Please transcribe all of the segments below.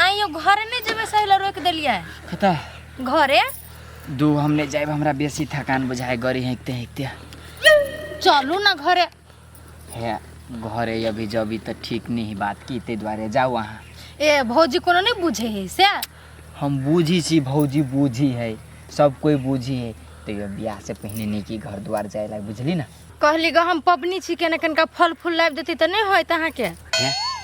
आइयो घरे नहीं जेबे सहिला रोक देलिया कता घरे दू हमने जाए हमरा बेसी थकान बुझाए गरी हेकते हेकते चलू ना घरे है घरे अभी जबी तो ठीक नहीं बात की ते द्वारे जाओ वहाँ ए भौजी कोनो नहीं बुझे है से हम बूझी छी भौजी बूझी है सब कोई बूझी है तो ये ब्याह से पहले नहीं की घर द्वार जाए ला बुझली ना कहली ग हम पबनी छी केना कनका फल फूल लाब देती तो नहीं होय तहाँ के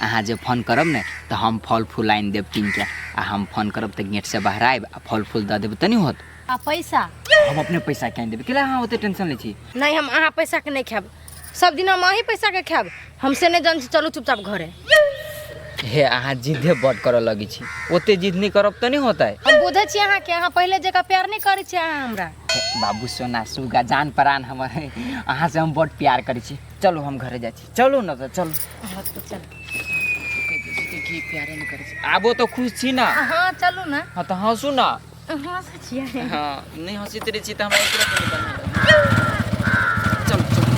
अहाँ जब फोन करब ने तो हम फल फूल आइन देव कीन के आ हम फोन करब तो गेट से बाहर आब आ फल फूल दे देब तो नहीं होत आ पैसा हम अपने पैसा के देब केला अहाँ ओते टेंशन ले छी नहीं हम अहाँ पैसा के नहीं खाब सब दिन हम अही पैसा के खाब हमसे नहीं जान चलू चुपचाप घरे हे अहाँ जिद्दे बड करऽ लगी छी ओते जिद नहीं करब तो नहीं होता है हम बुझे छी अहाँ के अहाँ पहले जगह प्यार नहीं करे छी अहाँ हमरा बाबू सोना सुगा जान प्राण हमर अहाँ से हम बड प्यार करे छी चलो हम घरे जाए छी चलो ना तो चलो तो चल की प्यारे नहीं करे छी आबो तो खुश छी ना हाँ चलू ना हां तो हंसू ना हाँ सचिया हां नहीं हंसी तेरे छी तो हमरा एक तरफ नहीं बनना चल चल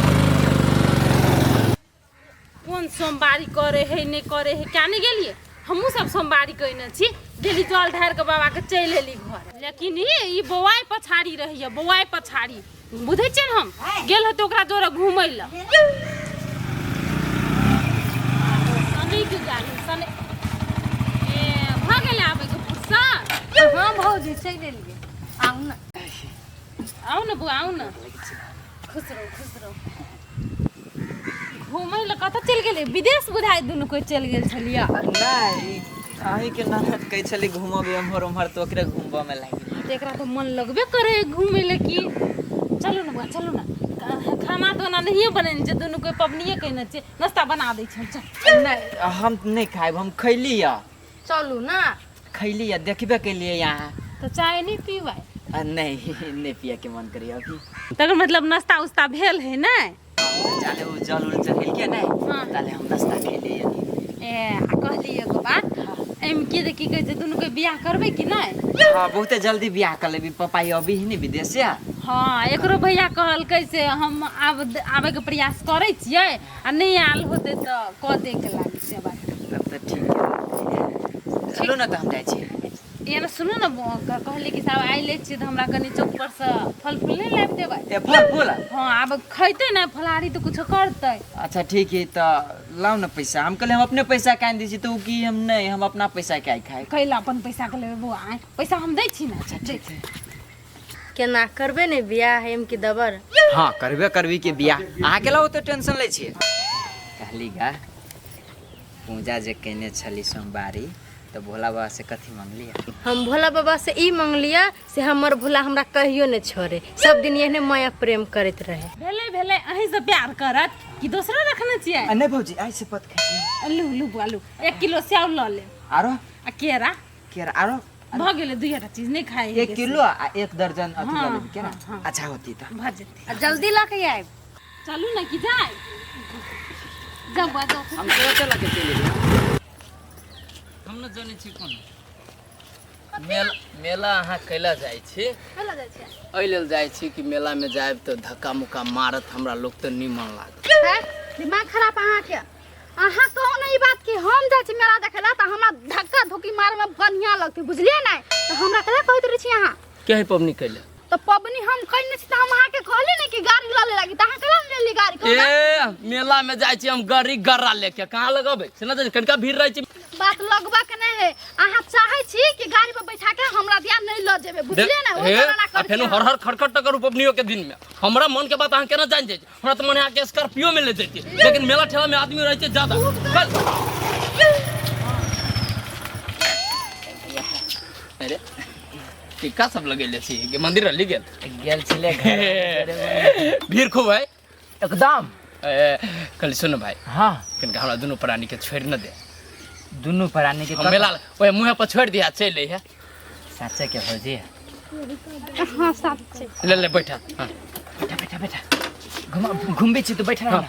कौन सोमवारी करे है नहीं करे है क्या नहीं गेलिए हमहू सब सोमवारी कइने छी दिल्ली जल ढार के बाबा के चल एली घर लेकिन ई बौआई पछाड़ी रही बौआई पछाड़ी बुझे छी हम गेल हते ओकरा जोरे घुमै ल सने के गाली सने ए भ गेले आबे के फुर्सत हाँ भौजी चल लिए आओ ना बुआ आओ ना खुश रहो घुमै ल कत चल गेले विदेश बुझाय दुनु कोई चल गेल छलिया नहीं आही के ननद कहै छली घुमबे हमर उमहर तो ओकरे घुमबा में लागी एकरा तो मन लगबे करे घूमे ले की चलो ना चलो ना खाना तो ना नहीं बने जे दोनों कोई पबनीए कहने छे नाश्ता बना दे छे चल नहीं हम नहीं खाएब हम खैली या चलू ना खैली या देखबे के लिए यहाँ तो चाय नहीं पीवाय नहीं पिया के मन करिया अभी तकर मतलब नाश्ता उस्ता भेल है ना जाले वो जल उल चढ़ेल के नहीं हाँ। ताले हम नाश्ता के लिए ए आ कहली एगो बात एम के दे की कहे जे दोनों के बियाह करबे कि नहीं हां बहुते जल्दी बियाह कर लेबी पपाई अभी ही नहीं विदेश से हाँ एकरो भैया कहल कैसे हम आबे के प्रयास करे छिए आ नहीं आल होते तो क दे के लागी से बात तब तो ठीक है चलो ना तो हम जाए छी ये ना सुनो ना कहली कि साहब आई ले छी तो हमरा कनी चौक पर से फल फूल नहीं लाब देबै ए फल फूल हाँ अब खैते ना फलारी तो कुछ करते अच्छा ठीक है तो लाओ ना पैसा हम कहले हम अपने पैसा कान दी छी तो की हम नहीं हम अपना पैसा के खाए कैला अपन पैसा के लेबो आए पैसा हम दै छी ना अच्छा ठीक है केना करबे ने बियाह एम की दबर हाँ करबे करबी के बियाह अहाँ केला ओते टेंशन ले छिए कहली गा पूजा जे केने छली सोमवारी तो भोला बाबा से कथी मांगलिया हम भोला बाबा से ई मांगलिया से हमर भोला हमरा कहियो ने छोड़े सब दिन एहने माया प्रेम करत रहे भेले अहीं से प्यार करत कि दूसरा रखना चाहिए नहीं भौजी आई से पत खाई आलू 1 किलो सेव ल ले आरो आ केरा आरो भ गेले दुईटा चीज नहीं खाई 1 किलो आ 1 दर्जन अथी हाँ, ले लेबी केना हाँ। अच्छा होती त भ जेते जल्दी ला के आए चलू ना कि जाए जब बात हम तो चला के चले हम न जाने छी कोन मेला अहाँ कैला जाइ छी चला जाय छै एहि लेल जाइ छी कि मेला में जाएब तो धक्का मुक्का मारत हमरा लोग तो निमन लागत दिमाग खराब अहाँ के अहाँ कहो ना ई बात कि हम जाय छी मेला देखे ला त हमरा धक्का धुकी मारे में बढ़िया लगते बुझलिए नै तो हमरा कला कहत रही छी अहाँ के है पबनी कैले तो पबनी हम कइने छी त हम अहाँ के कहली नै कि गाड़ी ला ले लागी त अहाँ कला ले ली गाड़ी ए मेला में जाइ छी हम गाड़ी गर्रा लेके कहाँ लगबै से न कनका भीड़ रहै छी बात लगबा के नहीं है अहाँ चाहे छी कि गाड़ी पे बैठा के हमरा दिया नहीं ल जेबे बुझलिए ना ओ जना आ फेनु हर हर खटखट करू पबनियो के दिन में हमरा मन के बात अहाँ केना जान जाइ हमरा तो मन आके स्कॉर्पियो में ले जैती लेकिन मेला ठेला में आदमी रहै छै ज्यादा अरे टिक्का सब लगेले छी के मंदिर रली गेल छले घर भीड़ खूब है एकदम कल सुन भाई हां कनका हमरा दोनों प्राणी के छोड़ न दे दुनु प्राणी के मेला ओए मुंह पर छोड़ दिया चले है साचे के हो जी हां साथ से ले बैठा हां बैठा घूमबे छी तो बैठा रह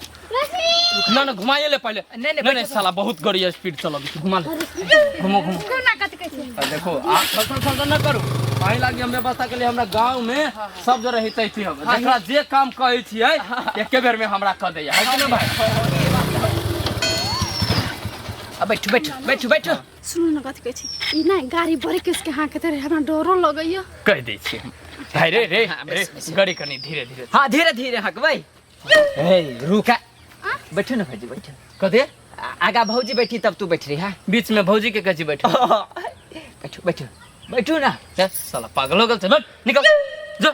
ना घुमाइए ले पहले नहीं साला बहुत गाड़ी स्पीड चलो घुमा ले घूमो कोना कत कैसे देखो आप फंक्शन ना करो काहे लागी हम व्यवस्था के लिए हमरा गांव में सब जगह हितै थी हम जकरा जे काम कहै छियै एके बेर में हमरा कह दैया है कि ना भाई। अब बैठो बैठो बैठो बैठो। सुनो न कथि कहै छी ई ना गाड़ी बड़े किसके हाँ के तेरे हमरा डरो लगैया। कह दै छी भाई रे गाड़ी कनी धीरे धीरे। हाँ धीरे धीरे हकबै। ए रुका बैठो ना भौजी बैठो। कदे आगा भौजी बैठी तब तू बैठ रही है। बीच में भौजी के कहै छी बैठो। बैठो बैठो बैठो ना। साला पागल हो गेल छै बैठ निकल जा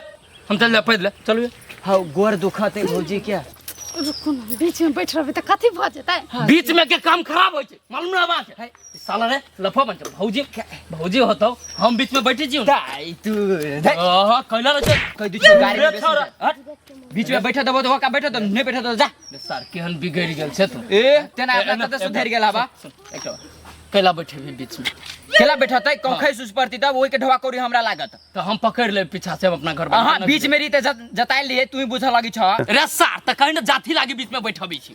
हम चल जा पैदल चलू। हाँ गोर दुखत है भौजी क्या। रुको न बीच में बैठ रहबे त कथि भ जेतै। बीच में के काम खराब होय छै मालूम ना बात है साला रे लफा बन भौजी भौजी होतौ हम बीच में बैठी छी। दाई तू हां कैला रे कह दू छो गाड़ी में हट बीच में बैठा दबो तो का बैठा तो नहीं बैठा तो जा। सर केहन बिगड़ गेल छै तू। ए तेना अपना त सुधर गेला बा। एकटा कैला बैठे भी बीच में केला बैठतै कौखै सुस पड़ती तब ओई के ढवा कोरी हमरा लागत तो हम पकड़ ले पीछा से हम अपना घर हां बीच में रीते जताइल लिए तू ही बुझा लागी छ। रे सर त कहीं ना जाथी लागी बीच में बैठबी छी।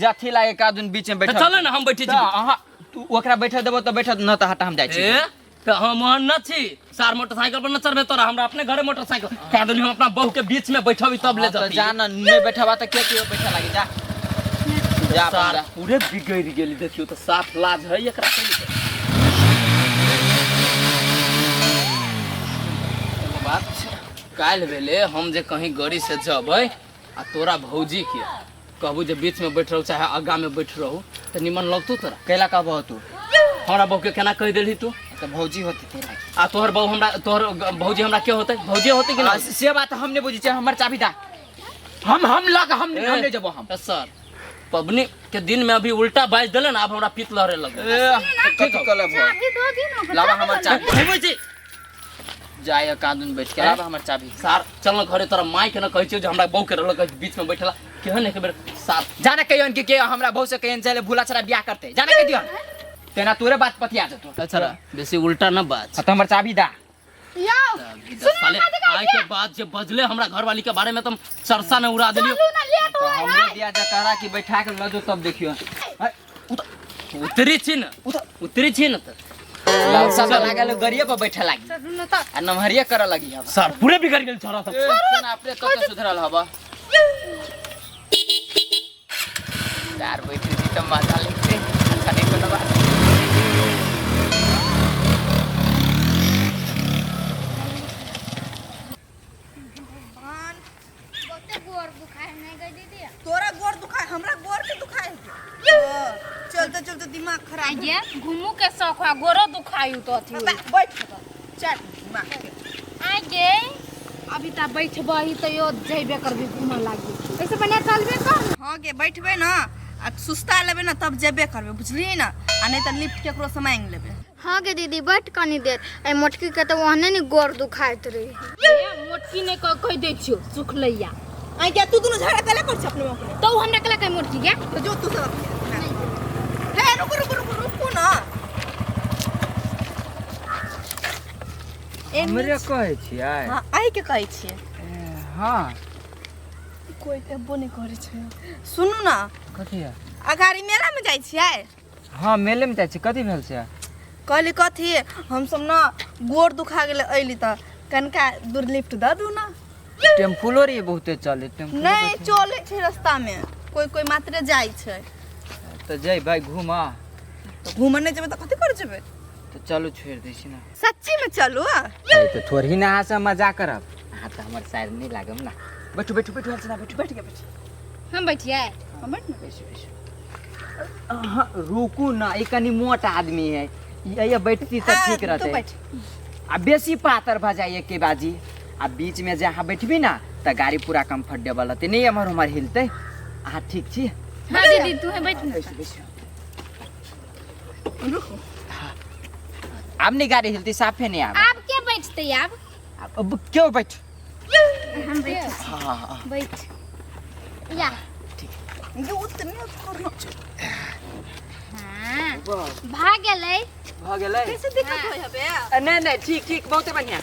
जाथी लागे का दुन बीच में बैठा चल ना हम बैठी छी। हां तू ओकरा बैठा देबो तो बैठा न त हटा हम जाय छी। तो हम न छी सार मोटरसाइकिल पर न चढ़बे तोरा हमरा अपने घरे मोटरसाइकिल कह देली हम अपना बहू के बीच में बैठबी तब ले जाती। जा न नहीं बैठाबा त के बैठा लागी जा जा सार पूरे बिगड़ गेली देखियो तो साफ लाज है एकरा के। बात काल भेले हम जे कहीं गाड़ी से जबै आ तोरा भौजी के कहबू जे बीच में बैठ रहू चाहे आगा में बैठ रहू त निमन लगतौ तोरा। कैला कहबो तू हमरा बहू के केना कह देली तू त भौजी होती तेरा आ तोहर बहू हमरा तोहर भौजी हमरा के होतै भौजी होतै कि ना। से बात हमने बुझी छै हमर चाबी दा हम लग हम ले जबो हम। सर पबनी के दिन में अभी उल्टा बाज देले ना अब हमरा पीत लहरे लगे। ठीक कले भो चाबी दो दिन लावा हमर चाबी घुमै छी जाय कादुन बैठ के लावा हमर चाबी। सार चल घरे तोरा माई के ना कहै छै जे हमरा बहू के रहल बीच में बैठला केहन एक बेर सार जाने कहियन के हमरा बहु से कहन चले भूला छरा बियाह करते जाने के दियन तेना तोरे बात पतिया जतो। अच्छा बेसी उल्टा ना बात त हमर चाबी दा याओ साले आय के बाद जे बजले हमरा घरवाली के बारे में तुम चर्चा न उड़ा देलियो। चलू ना लेट हो हमरे दिया जकरा की बैठा के लजो तब देखियो उतरी छी न उतरी छी न त लाल सा लागल गरिया पर बैठा लागी चलू ना त आ नमहरिया कर लगी अब सर पूरे बिगड़ गेल छोरा सब। तेना अपने कत सुधरल हबा यार बैठी थी त मजा लेते कने कोनो बात तोरा गोर दुखाए हमरा गोर के दुखाए चलते चलते दिमाग खराब ये घुमू के शौक है गोरो दुखायु तो अथी बैठ चल दिमाग के आगे अभी ता बैठबही त यो जइबे करबी घुमऽ लागी ऐसे बने चलबे कर। हां के बैठबे ना आ सुस्ता लेबे ना तब जेबे करबे बुझली ना आ नहीं त लिफ्ट केकरो से मांग लेबे। हां गे दीदी बैठ कनी देर ए मोटकी के त ओहने नि गोर दुखाइत रही ए मोटकी ने कह दै छियो सुख लैया आई क्या तू दोनों झगड़ा कले कर छ अपने में तो हमरा कला कह मोटकी के तो जो तू सब हे रुको ना हमरे कहै छियै। हां आई के कहै छिए हां कोई एबो नहीं करे छै। सुनू ना कथि है अगाड़ी मेला में जाई छिए। हां मेले में जाय छी कथि भेल छै कहली कथी हम सब ना गोर दुखा गेले अइली त कनका दूर लिफ्ट द दू ना। टेम्पुलो रे बहुते चले टेम्पू नहीं चले छै रास्ता में कोई मात्रे जाई छै त जय भाई घुमा तो घूमने नहीं जेबे त कथि कर जेबे तो चलो छोड़ दै छी ना। सच्ची में चलू तो थोड़ी ना से मजाक करब हां त हमर शायर नहीं लागम ना। बैठो बैठो बैठो हल ना बैठो बैठ के बैठ हम बैठिए हम बैठ ना बैठो हां रुकू ना ई कनी मोटा आदमी है ये बैठती त ठीक तो रहते बैठ आ बेसी पातर भ जाइए के बाजी आ बीच में जहाँ बैठबी ना त गाड़ी पूरा कंफर्टेबल रहते नहीं हमर हमर हिलते आ ठीक छी। हां दीदी तू है बैठ ना रुको अब नहीं गाड़ी हिलती साफे नहीं आब आप के बैठते अब क्यों बैठ हम बैठ हां बैठ या ये उतने करना हां भाग गेलै भ गेलै कैसे दिक्कत होय हबे नहीं नहीं ठीक ठीक बहुते बढ़िया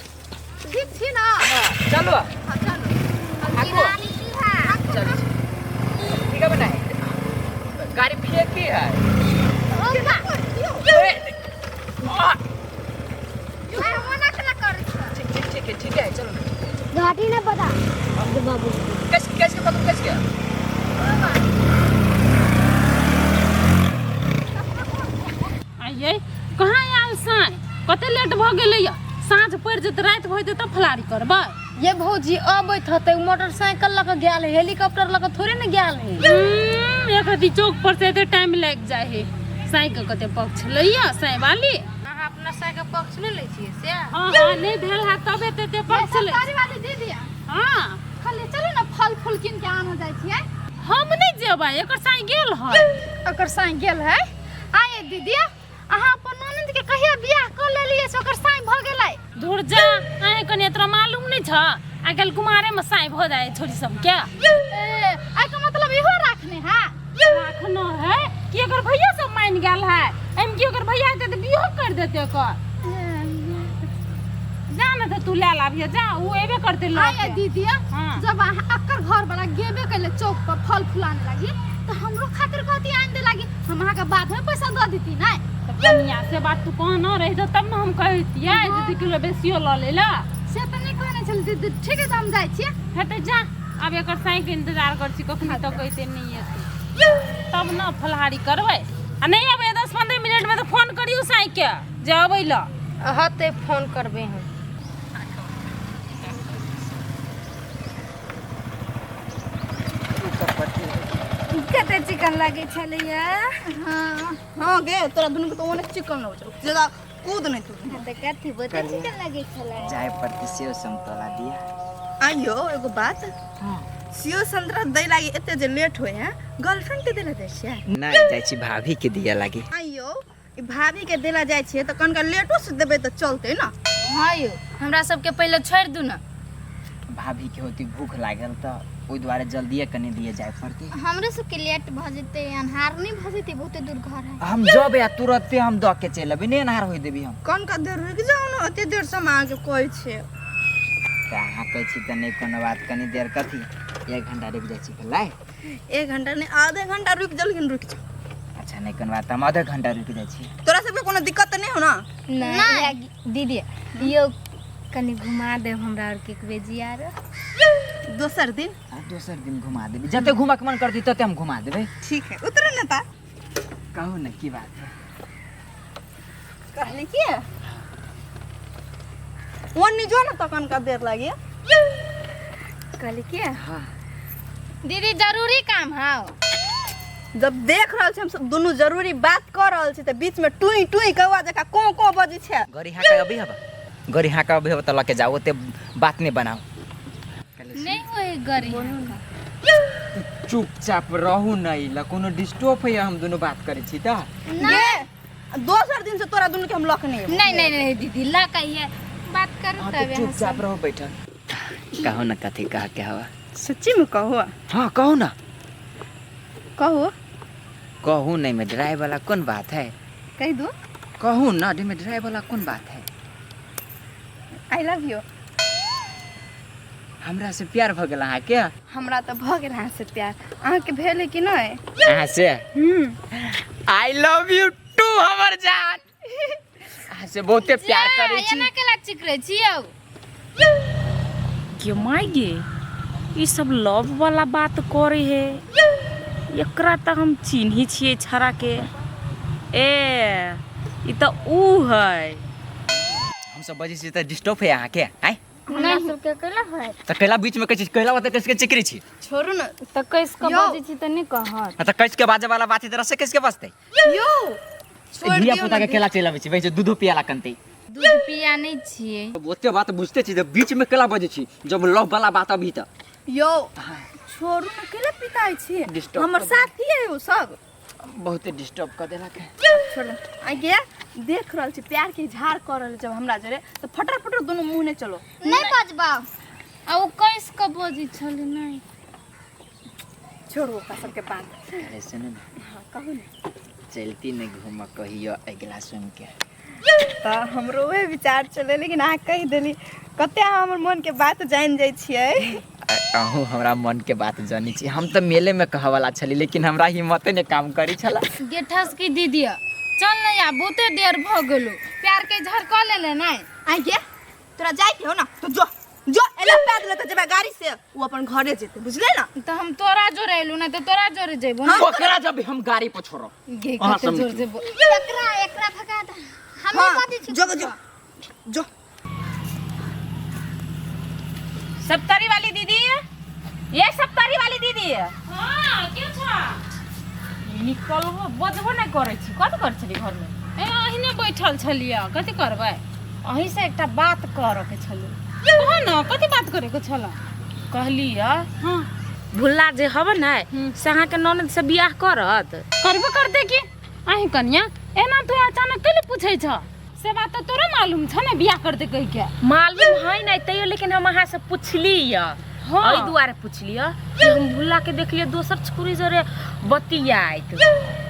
ठीक छी ना चलो हां चलो आगो चल ठीक है बनाए गाड़ी फेंकी है ओ बा यो मना कला कर छ होते तब फलारी करबै। ये भौजी अबैत हते मोटरसाइकिल लऽ के गेल है, हेलीकॉप्टर लऽ के थोड़े न गेल है। एक हती चौक पर से एते टाइम लग जाए है। साइकिल कते पक्ष लइया साई वाली। अहाँ अपना साइकिल पक्ष ले लै छियै से? हां नहीं भेल है तबे ते पक्ष ले। सरकारी वाली दीदी हां खाली चलो ना फल फूल किन के आना जाय छियै। हम नहीं जेबै, एकर साई गेल है। ओकर साई गेल है। आये दीदी अहाँ अपन ननद के कहिया बियाह कर लेलियै से ओकर साई भ गेलै। दूर जा, आए कने तोरा मालूम नहीं छ आजकल कुमारे में साई भ जाए छोरी सब के। आई का मतलब इहो रखने है। राखना है कि अगर भैया सब मान गेल है एम की अगर भैया के बियाह कर देते कर। जा ना तो तू ले लाबिया जा, वो एबे करते लोग। आये दीदी हाँ। जब अहाँ अक्कर घर वाला गेबे कैले चौक पर फल फुलाने लगी तो हमरो खातिर कहती आन दे लगी। हम अहाँ के बाद में पैसा दे देती नहीं। तो कनिया से बात तू कहना रही तो तब ना हम कहतिए दीदी किलो बेसियो ल ले ला। से त नहीं कहने चल दीदी ठीक है तो हम जाय छियै। हेते जा, अब एकर साई के इंतजार कर छी कखनी तो कहते नहीं है तब ना फलहारी करबै। आ नहीं अब 10-15 मिनट में तो फोन करियो साई के जे अबै ल। हते फोन करबे हम। कते चिकन लागे छलैया। हां हाँ गे तोरा दुनू के तो ओने चिकन लगे छौ, ज्यादा कूद नहीं तू। त कथि बते चिकन लागे छले? जाए परती सेव संतोला दिया। आइयो एगो बात, सियो संतरा दै लागी एते जे लेट होय है गर्लफ्रेंड के देला जाय छै? नहीं जाय छी भाभी के दिया लागी। आइयो ई भाभी के देला जाय छै त कनका लेटो से देबे त चलते ना। हां यो हमरा सबके पहिले छोड़ दू ना। भाभी के होती भूख लागल त ओइ द्वारे जल्दीए कने दिए जाए पड़ती। हमरे सब के लेट भ जते अन्हार नहीं भ जते बहुते दूर घर है। हम जब या तुरंते हम द के चल अबे नहीं नहार होई देबी हम। कनका देर रुक जाओ ना, एते देर से मां के कहै छै। कहाँ कहै छी त नहीं कोनो बात, कनी देर कथी 1 घंटा रुक जाय छी लाए। 1 घंटा नहीं आधे घंटा रुक जा, लेकिन रुक जा। अच्छा नहीं कोनो बात, हम आधा घंटा रुक जाय छी। तोरा सबके कोनो दिक्कत त नहीं हो ना? नहीं दीदी यो कनी घुमा दे हमरा और के बेजिया रे। दोसर दिन दोसर दिन घुमा देबी, जते घुमा के मन करती तते हम घुमा देबे। ठीक है, उतरे ना ता। कहू ना की बात है। कहले की ओन्नी जो ना त कनका देर लागी। कहली के हां दीदी जरूरी काम है। जब देख रहल छी हम सब दोनों जरूरी बात कर रहल छी त बीच में टुई टुई कौवा जका को बजी छै। गरी हाका अभी हबा, गरी हाका अभी हबा त लके जाओ, ओते बात नहीं बनाओ। नहीं होए गरी चुपचाप रहू नहीं ला, कोनो डिस्टर्ब है हम दोनों बात करे छी त। गे दोसर दिन से तोरा दोनों के हम लक नहीं। नहीं दीदी ला कहिए बात करू हाँ तब तो चुपचाप रहो बैठल। कहो ना कथी कहा के हवा। सच्ची में कहो? हाँ कहो ना। कहो कहू नहीं में ड्राइव वाला कौन बात है? कह दो। कहू ना डी में ड्राइव वाला कौन बात है? आई लव यू। हमरा से प्यार भ गेल अहाँ के? हमरा त भ गेल अहाँ से प्यार, अहाँ के भेले कि नहीं? अहाँ से आई लव यू टू हमर जान। अहाँ से बहुते प्यार करे छी। एना केला चिकरे छियौ? के माय गे ई सब लव वाला बात करे है। एकरा त हम चिन्ही छिए छरा के। ए ई त ऊ है। हम सब बजे से त डिस्टर्ब है अहाँ के? आइ हमरा सबके केला है त कैला बीच में कह कैला बात कैसे चिकरी छी? छोड़ू ना त कैस के यो। बजे छी त नहीं कहत। त कैस के बाजे वाला बात है तरह से कैसे बसते? यो छोड़ धिया दियो पुता ना। के केला चला छी, वैसे दूध पियाला कनते। दूध पिया नहीं छिए। ओते बात बुझते छी, जब बीच में केला बजे छी, जब लव वाला बात अभी त। यो छोड़ू ना, केला पिताई छी, डिस्टर्ब हमर कर साथी है वो सब। बहुते डिस्टर्ब कर देला के। छोड़ आ गया देख रहल छी प्यार के इजहार कर रहल जब हमरा जरे तो फटर फटर दोनों मुंह ने चलो। नहीं बजबा। आ वो कैस के बजे छले नहीं। छोड़ो का सबके बात। अरे सुन ना, हां कहू ना। चलती नहीं घूम कहियो अगला सुन के। त हमरो वे विचार चले, लेकिन आ कह देली कते हमर मन के बात जान जाय छियै। अहूँ हमरा मन के बात जानी छी। हम तो मेले में कह वाला छली, लेकिन हमरा हिम्मते ने काम करी छला। गेठस की दीदी चल नहीं आ बहुते देर भ गेलो। प्यार के इजहार कर लेले नहीं। आ गया तोरा जाय के हो ना तो जो जो एला पैद ले त जेबा गाड़ी से, वो अपन घरे जेते, बुझले ना? त हम तोरा जोरे एलू ना त तोरा जोरे जेबो। ओकरा जब हम गाड़ी पर छोड़ो गे अहाँ कते जोर से बोल। एकरा भगा दे। हम हां बजे छी। जो जो जो सप्तरी वाली दीदी, ये सप्तरी वाली दीदी। हां के छ? निकल बजबो नहीं करे छी, कत कर छली घर में? ए अहिने बैठल छलिया, कथि करबै? अही से एकटा बात कर के छलु। कह न, कथि बात करे के छला? कहलिया हां भुल्ला जे हब नै से अहाँ के ननद से बियाह करत। करबे करते की? अही कन्या एना तू अचानक के पूछै छ? से बात तो तोरा मालूम छ ने बियाह करते कह के? मालूम है नहीं तैयो, लेकिन हम अहाँ से पूछली या ओइ दुआरे पूछलिया कि हम भुल्ला के देखलिए दोसर छोरी जरे बतियाइत।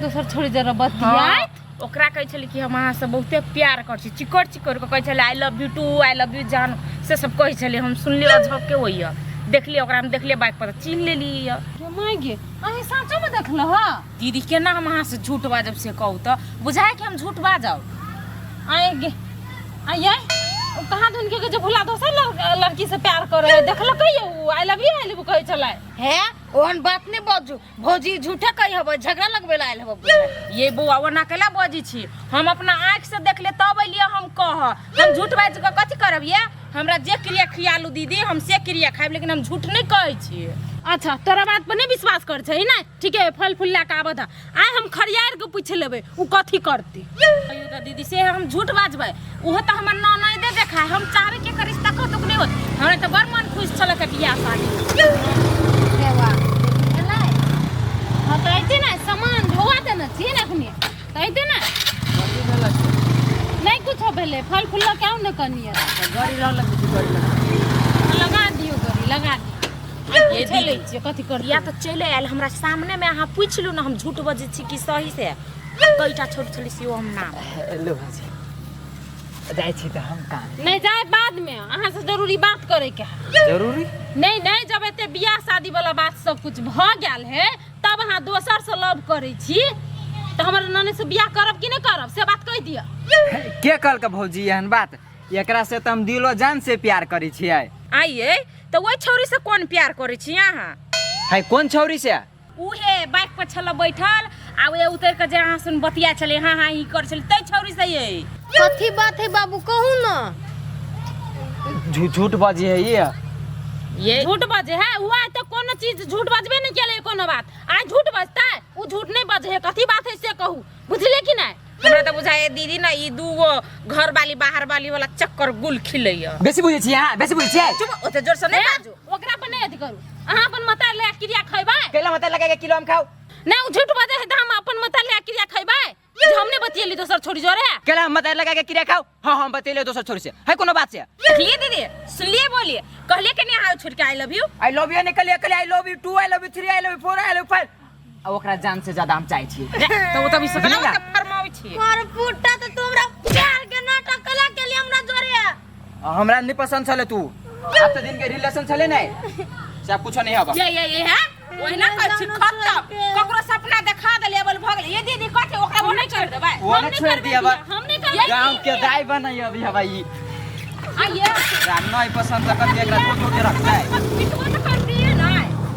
दोसर छोरी जरे बतियाइत? ओकरा कहै छली कि हम अहाँ से बहुते प्यार कर छी, चिकर चिकर के कहै छले I love you too, I love you जान, से सब कहै छले। हम सुनलिए अझक के होइया, देखलिए ओकरा हम देखलिए बाइक पर चिन्ह लेलिए या। के माय गे अही साचो में देखल ह? दीदी केना हम अहाँ से झूठ बाजब से कहू त? बुझाय कि हम झूठ बाजब? आए गे आइए कहाँ धुन के जो भुला दोसर लड़की से प्यार करे है, देखलकै उ आई लव यू कहै छलै। हे ओहन बात नहीं बाजू भौजी, झूठे कहि हबे, झगड़ा लगबे ला आइल हबे। ये बौआ ओना केला बाजी छी? हम अपना आँख से देखले तब अइलिए हम कह। हम झूठ बाज के कथि करब ये? हमरा जे क्रिया खियालू दीदी हम से क्रिया खाइब, लेकिन हम झूठ नहीं कहै छी। अच्छा तोरा बात पर नहीं विश्वास कर छै ना? ठीक है फल फूल ला के आबत आइ हम खरियार के पूछ लेबे उ कथि करती। अयो त दीदी से हम झूठ बाजबै, उहो त हमर ननद दे देखा हम चाहबे के कर रिश्ता को तुक नहीं होत। हमरा त बड़ मन खुश छल के बियाह शादी देवा एलै। हां त आइते ना सामान धोआ देना छी ना अखनी त आइते ना नहीं कुछ भेले, फल फूल ला क्यों न कनिया? गाड़ी लगा दियो, गाड़ी लगा दियो। ये चले छी कथि कर या त चले आइल हमरा सामने में, अहाँ पूछ लू ना हम झूठ बजे छी कि सही से? कईटा छोट छोली सी हम ना लो भाजी जाय छी त हम कहां नहीं जाए, बाद में अहाँ से जरूरी बात करे के है। जरूरी नहीं नहीं जब एते बियाह शादी वाला बात सब कुछ भ गेल है तब अहाँ दोसर से लव करे छी त हमर ननद से बियाह करब कि नहीं करब से बात कह दिया। के कहल के भौजी एहन बात? एकरा से त हम दिलो जान से प्यार करै छियै। आइए तो वही छौरी से कौन प्यार करे छी अहाँ? है कोन छौरी से? उहे बाइक पर छल बैठल आ वे उतर के जे अहाँ सुन बतिया चले हां हां ही कर चले तै छौरी से ये। कथी बात है बाबू कहू ना? झूठ बाजी है ये झूठ बाजे है हुआ तो कोनो चीज झूठ बाजबे नहीं केले कोनो बात। आज झूठ बजता है उ झूठ नहीं बजे है, कथी बात है से कहू बुझले कि नहीं? हमरा त बुझाए दीदी ना ई दूगो घर वाली बाहर वाली वाला चक्कर गुल खिलैया। बेसी बुझै छी हां, बेसी बुझै छी। चुप ओते जोर से नहीं बाजू, ओकरा पर नहीं अथि करू। अहाँ अपन मता ले क्रिया खैबे केला मत लगा के किलो हम खाऊ नहीं, उ झूठ बाजे है त हम अपन मता ले क्रिया खैबे जे हमने बतियली दोसर छोड़ी जोरे। केला मत लगा के क्रिया खाऊ। हां हम बतेले दोसर छोरी से है कोनो बात से? देखलिए दीदी सुनलिए बोलिए कहलिए कि नहीं हाउ छोड़ के आई लव यू निकलिए कल आई love you 2 I love you 3 I love you 4 I love you 5 आ ओकरा जान से ज्यादा हम चाहै छी। तो वो तभी सकला के फरमावे छी। और फुटा तो तुमरा प्यार के नाटक कला के लिए हमरा जोरे। हमरा नहीं पसंद छले तू। अब तो दिन के रिलेशन छले नहीं सब कुछ नहीं हबा। ये है ओही ना कर छी खत्म ककरो सपना देखा देले बोल भगले। ये दीदी कथे ओकरा वो नहीं छोड़ देबै, वो नहीं छोड़ दिया बा। हम नहीं कर गांव के दाई बनाई अभी हवाई आइए राम नहीं पसंद कर के एकरा छोड़ के रखता है। पिटवा तो कर दिए ना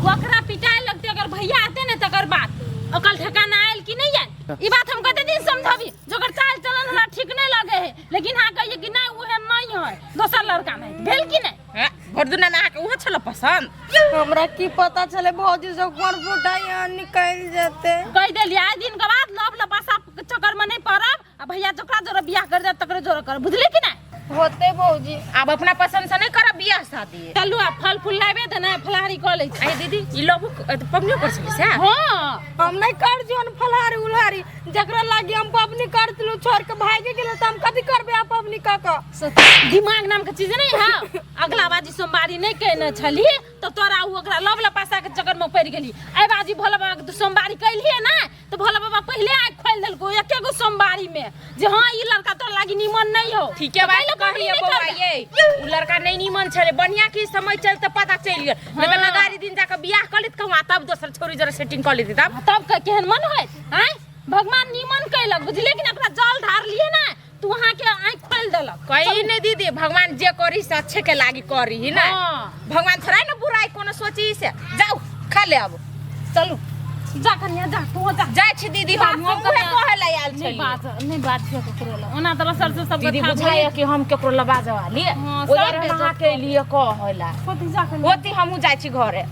ओकरा पिटाई लगते अगर भैया आते ना तकर बात अकल ठिकाना आयल कि नहीं आयल ई बात हम कते दिन समझाबी जोकर चाल चलन हमरा ठीक नहीं लगे है, लेकिन हां कहिए कि नहीं ओहे नहीं है दोसर लड़का नहीं भेल कि नहीं भरदुना ना के ओहे छल पसंद। हमरा की पता चले भौजी सब कोन फुटाई निकल जाते। कह देली आइ दिन के बाद लव लपासा चक्कर में नहीं पड़ब आ भैया जकरा जोरा बियाह कर दे तकरे जोरा कर बुझले कि नहीं? होते भौजी अब अपना पसंद से नहीं करब बियाह शादी। चलू आ फल फूल लाबे त ना फलहारी क लै छी। आई दीदी ई लबु पबनी कर सके से? हां हम नहीं कर जोन फलहारी उलहारी जकरा लागी हम पबनी करतलु छोड़ के भागे गेले त हम कथि करबे आ पबनी क दिमाग नाम के चीज नहीं है। अगला बाजी सोमवारी नहीं कहने छली तो तोरा ओकरा लब लपासा के चक्कर में पड़ गेली। आई बाजी भोला बाबा के सोमवारी कहलिए ना तो भोला बाबा पहले आंख खोल देलको एके गो सोमवारी में जे हां ई लड़का तोरा लागी निमन नहीं हो। ठीक है भाई कहिए बौआ ये उ लड़का नहीं निमन छले बढ़िया की समय चलते पता चल गेल नहीं त नगारी दिन जाके बियाह कलित कहवा तब दोसर छोरी जरा सेटिंग कर लेती तब केहन मन होय हैं? भगवान निमन कैलक बुझले कि अपना जल ढार लिए ना तू वहां के आंख खोल देलक। कहीं नहीं दीदी भगवान जे करी से अच्छे के लागी करी ही ना। भगवान थोड़ा ना बुराई कोनो सोची से जाओ खा ले अब चलू जा कन्या जा तू जा जाय छी दीदी हम उहे कहे ला आयल नहीं छलिए बात नहीं बात के ककरो ला ओना तरह सर से सब दीदी बुझाइए कि हम केकरो लबाजे वाली हाँ, ओदर सब हम अहाँ के लिए कहला कथी जा कन्या होती हमहू जाय छी घरे